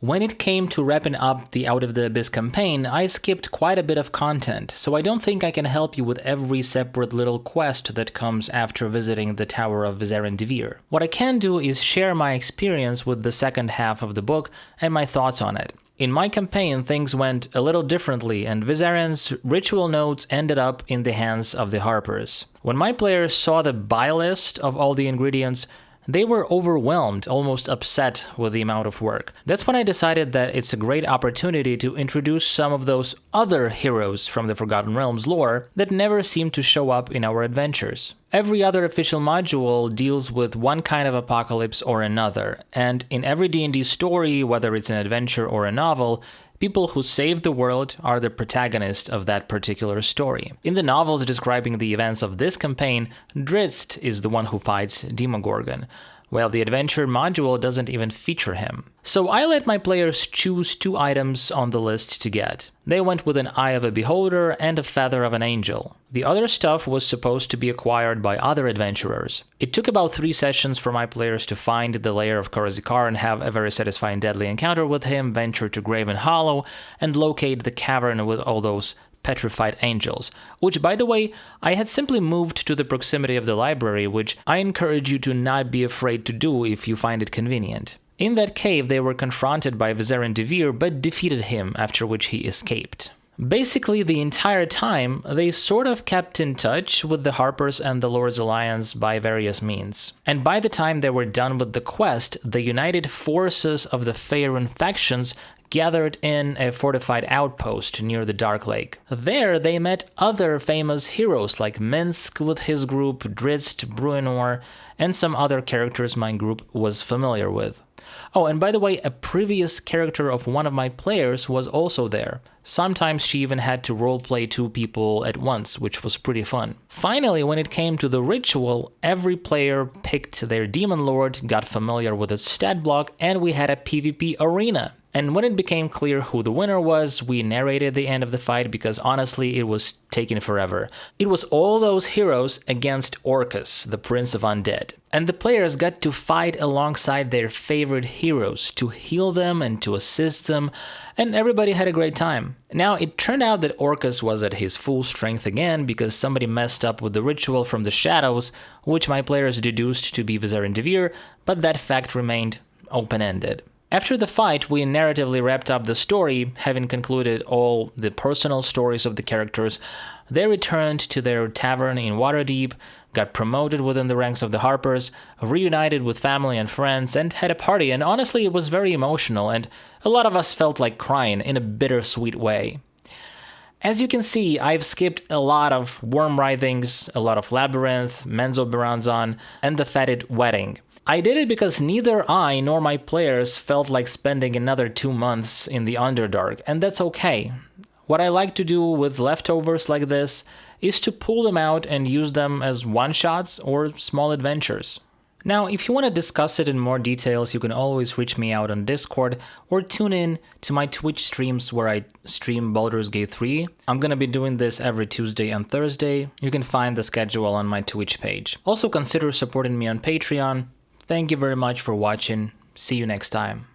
When it came to wrapping up the Out of the Abyss campaign, I skipped quite a bit of content, so I don't think I can help you with every separate little quest that comes after visiting the Tower of Vizarin-Devir. What I can do is share my experience with the second half of the book and my thoughts on it. In my campaign, things went a little differently, and Vizarin's ritual notes ended up in the hands of the Harpers. When my players saw the buy list of all the ingredients, they were overwhelmed, almost upset with the amount of work. That's when I decided that it's a great opportunity to introduce some of those other heroes from the Forgotten Realms lore that never seem to show up in our adventures. Every other official module deals with one kind of apocalypse or another, and in every D&D story, whether it's an adventure or a novel, people who save the world are the protagonist of that particular story. In the novels describing the events of this campaign, graz'zt is the one who fights Demogorgon, while the adventure module doesn't even feature him. So I let my players choose 2 items on the list to get. They went with an Eye of a Beholder and a Feather of an Angel. The other stuff was supposed to be acquired by other adventurers. It took about 3 sessions for my players to find the lair of Karazikar and have a very satisfying deadly encounter with him, venture to Graven Hollow, and locate the cavern with all those petrified angels, which, by the way, I had simply moved to the proximity of the library, which I encourage you to not be afraid to do if you find it convenient. In that cave, they were confronted by Vizarin-Devir, but defeated him, after which he escaped. Basically, the entire time, they sort of kept in touch with the Harpers and the Lord's Alliance by various means. And by the time they were done with the quest, the united forces of the Faerun factions gathered in a fortified outpost near the Dark Lake. There, they met other famous heroes like Minsk with his group, graz'zt, Bruenor, and some other characters my group was familiar with. Oh, and by the way, a previous character of one of my players was also there. Sometimes she even had to roleplay 2 people at once, which was pretty fun. Finally, when it came to the ritual, every player picked their demon lord, got familiar with its stat block, and we had a PvP arena. And when it became clear who the winner was, we narrated the end of the fight because honestly it was taking forever. It was all those heroes against Orcus, the Prince of Undead. And the players got to fight alongside their favorite heroes, to heal them and to assist them, and everybody had a great time. Now, it turned out that Orcus was at his full strength again because somebody messed up with the ritual from the shadows, which my players deduced to be Vizarin-Devir, but that fact remained open-ended. After the fight, we narratively wrapped up the story, having concluded all the personal stories of the characters. They returned to their tavern in Waterdeep, got promoted within the ranks of the Harpers, reunited with family and friends, and had a party, and honestly it was very emotional, and a lot of us felt like crying in a bittersweet way. As you can see, I've skipped a lot of Worm Writhings, a lot of Labyrinth, Menzoberranzan, and the Fetid Wedding. I did it because neither I nor my players felt like spending another 2 months in the Underdark, and that's okay. What I like to do with leftovers like this is to pull them out and use them as one-shots or small adventures. Now, if you want to discuss it in more details, you can always reach me out on Discord or tune in to my Twitch streams where I stream Baldur's Gate 3. I'm gonna be doing this every Tuesday and Thursday. You can find the schedule on my Twitch page. Also consider supporting me on Patreon. Thank you very much for watching. See you next time.